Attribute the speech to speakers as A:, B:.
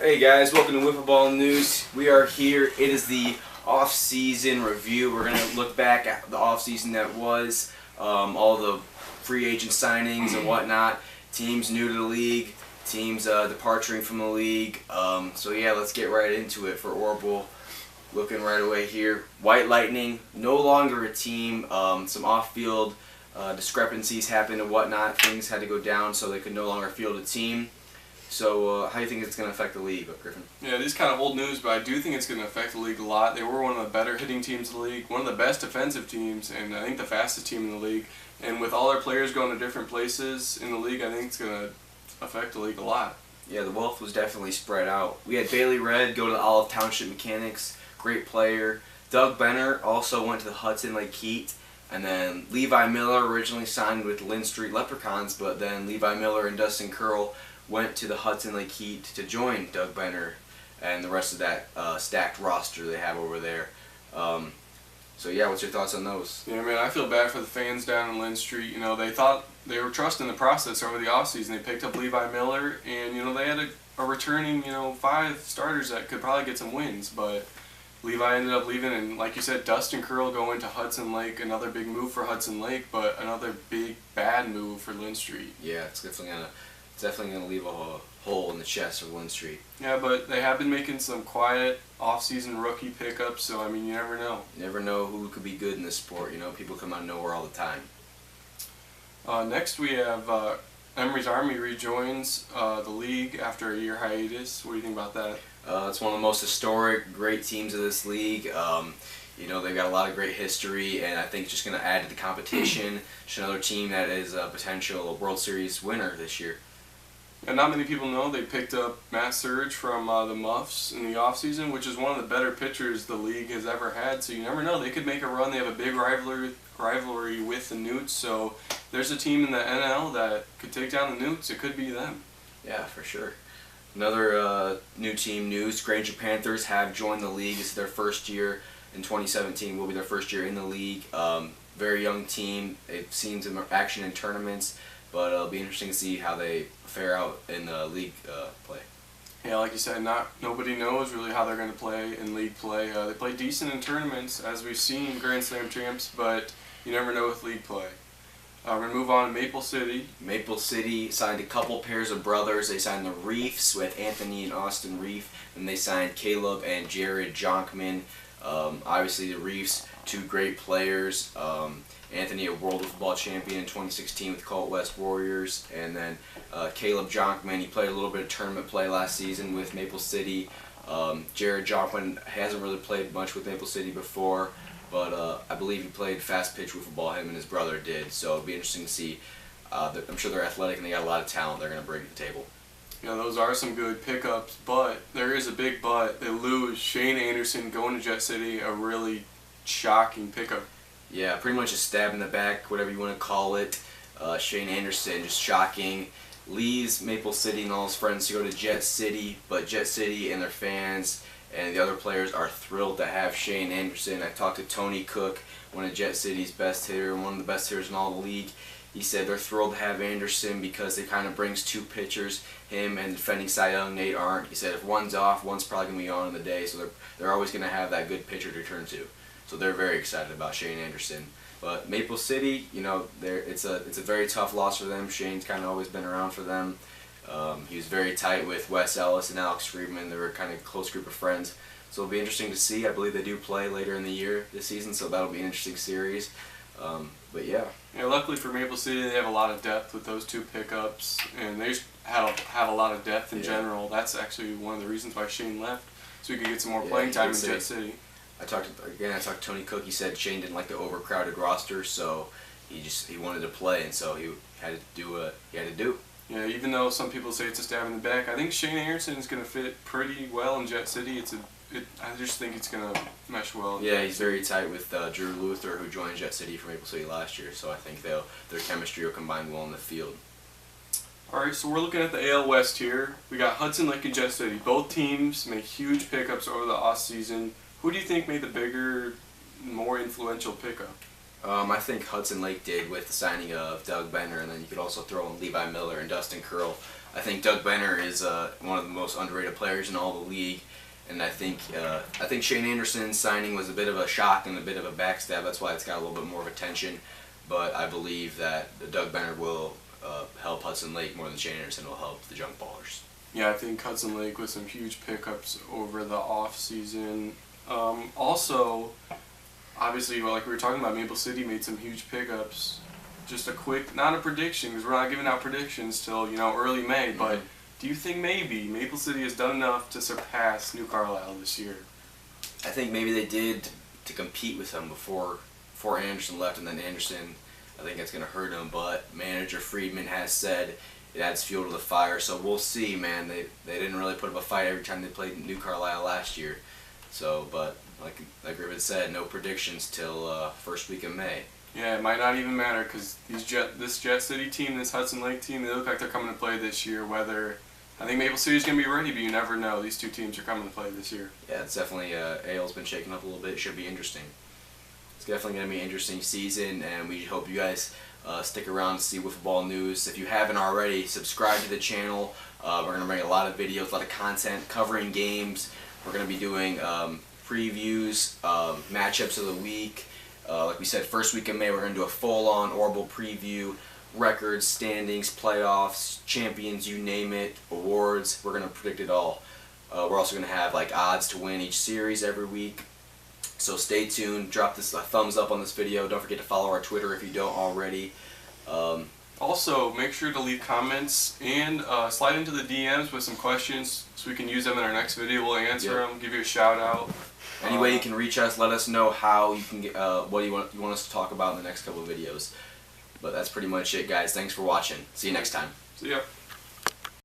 A: Hey guys, welcome to Wiffleball News. We are here. It is the off-season review. We're going to look back at the off-season that was, all the free agent signings and whatnot, teams new to the league, teams departing from the league. So yeah, let's get right into it for ORWBL. Looking right away here, White Lightning, no longer a team. Some off-field discrepancies happened and whatnot. Things had to go down so they could no longer field a team. So, how do you think it's going to affect the league, Griffin?
B: Yeah, it is kind of old news, but I do think it's going to affect the league a lot. They were one of the better hitting teams in the league, one of the best defensive teams, and I think the fastest team in the league. And with all their players going to different places in the league, I think it's going to affect the league a lot.
A: Yeah, the wealth was definitely spread out. We had Bailey Red go to the Olive Township Mechanics, great player. Doug Benner also went to the Hudson Lake Heat. And then Levi Miller originally signed with Lynn Street Leprechauns, but then Levi Miller and Dustin Curl went to the Hudson Lake Heat to join Doug Benner and the rest of that stacked roster they have over there. So yeah, what's your thoughts on those?
B: Yeah, man, I feel bad for the fans down in Lynn Street. You know, they thought they were trusting the process over the offseason. They picked up Levi Miller, and you know they had a returning 5 starters that could probably get some wins, but Levi ended up leaving, and like you said, Dustin Curl going to Hudson Lake, another big move for Hudson Lake, but another big bad move for Lynn Street.
A: Yeah, it's definitely gonna leave a hole in the chest of Lynn Street.
B: Yeah, but they have been making some quiet off-season rookie pickups, so I mean, you never know.
A: You never know who could be good in this sport. You know, people come out of nowhere all the time.
B: Next, we have Emory's Army rejoins the league after a year hiatus. What do you think about that?
A: It's one of the most historic, great teams of this league. You know, they've got a lot of great history, and I think it's just going to add to the competition. Just another team that is a potential World Series winner this year.
B: And not many people know they picked up Matt Surge from the Muffs in the offseason, which is one of the better pitchers the league has ever had. So you never know. They could make a run. They have a big rivalry with the Newts. So there's a team in the NL that could take down the Newts. It could be them.
A: Yeah, for sure. Another new team news, Granger Panthers have joined the league. It's their first year in 2017. Will be their first year in the league. Very young team. They've seen some action in tournaments, but it'll be interesting to see how they fare out in the league play.
B: Yeah, like you said, nobody knows really how they're going to play in league play. They play decent in tournaments, as we've seen Grand Slam champs, but you never know with league play. We're going to move on to Maple City.
A: Maple City signed a couple pairs of brothers. They signed the Reefs with Anthony and Austin Reef, and they signed Caleb and Jared Jonkman. Obviously, the Reefs, 2 great players. Anthony, a World Wiffleball champion in 2016 with Colt West Warriors, and then Caleb Jonkman, he played a little bit of tournament play last season with Maple City. Jared Jonkman hasn't really played much with Maple City before, but I believe he played fast pitch wiffleball, him and his brother did, so it'll be interesting to see. I'm sure they're athletic and they got a lot of talent they're going to bring to the table.
B: You know, those are some good pickups, but there is a big but. They lose Shane Anderson going to Jet City, a really shocking pickup.
A: Yeah, pretty much a stab in the back, whatever you want to call it. Shane Anderson, just shocking. Leaves Maple City and all his friends to go to Jet City, but Jet City and their fans and the other players are thrilled to have Shane Anderson. I talked to Tony Cook, one of Jet City's best hitter, one of the best hitters in all the league. He said they're thrilled to have Anderson because it kind of brings 2 pitchers, him and defending Cy Young Nate Arndt. He said if one's off, one's probably going to be on in the day, so they're always going to have that good pitcher to turn to. So they're very excited about Shane Anderson. But Maple City, you know, it's a very tough loss for them. Shane's kind of always been around for them. He was very tight with Wes Ellis and Alex Friedman. They were kind of a close group of friends. So it'll be interesting to see. I believe they do play later in the year this season, so that'll be an interesting series. But yeah.
B: Yeah, luckily for Maple City, they have a lot of depth with those 2 pickups, and they just have a lot of depth in general. That's actually one of the reasons why Shane left, so he could get some more playing time in Jet City.
A: I talked to Tony Cook. He said Shane didn't like the overcrowded roster, so he wanted to play, and so he had to do what he had to do.
B: Yeah, even though some people say it's a stab in the back, I think Shane Anderson is going to fit pretty well in Jet City. I just think it's going to mesh well.
A: Yeah, he's very tight with Drew Luther, who joined Jet City from Maple City last year, so I think their chemistry will combine well in the field.
B: All right, so we're looking at the AL West here. We got Hudson Lake and Jet City. Both teams make huge pickups over the offseason. Who do you think made the bigger, more influential pickup?
A: I think Hudson Lake did with the signing of Doug Benner, and then you could also throw in Levi Miller and Dustin Curl. I think Doug Benner is one of the most underrated players in all the league, and I think Shane Anderson's signing was a bit of a shock and a bit of a backstab. That's why it's got a little bit more of attention. But I believe that Doug Benner will help Hudson Lake more than Shane Anderson will help the Junk Ballers.
B: Yeah, I think Hudson Lake with some huge pickups over the offseason. Also, obviously, like we were talking about, Maple City made some huge pickups. Just a quick, not a prediction, because we're not giving out predictions till early May.
A: Mm-hmm.
B: But do you think maybe Maple City has done enough to surpass New Carlisle this year?
A: I think maybe they did to compete with them before Anderson left, and then Anderson, I think it's going to hurt him. But manager Friedman has said it adds fuel to the fire, so we'll see, man. They didn't really put up a fight every time they played New Carlisle last year. So, but like Ribbon said, no predictions till first week of May.
B: Yeah, it might not even matter because this Jet City team, this Hudson Lake team, they look like they're coming to play this year. Whether I think Maple City's going to be ready, but you never know. These two teams are coming to play this year.
A: Yeah, it's definitely AL's been shaking up a little bit. It should be interesting. It's definitely going to be an interesting season, and we hope you guys stick around to see Wiffleball news. If you haven't already, subscribe to the channel. We're going to bring a lot of videos, a lot of content covering games. We're going to be doing previews, matchups of the week. Like we said, first week of May, we're going to do a full-on ORWBL preview, records, standings, playoffs, champions, you name it, awards. We're going to predict it all. We're also going to have odds to win each series every week. So stay tuned. Drop this a thumbs up on this video. Don't forget to follow our Twitter if you don't already.
B: Also, make sure to leave comments and slide into the DMs with some questions so we can use them in our next video. We'll answer them, give you a shout out.
A: Any way you can reach us, let us know how you can get what you want us to talk about in the next couple of videos. But that's pretty much it, guys. Thanks for watching. See you next time.
B: See ya.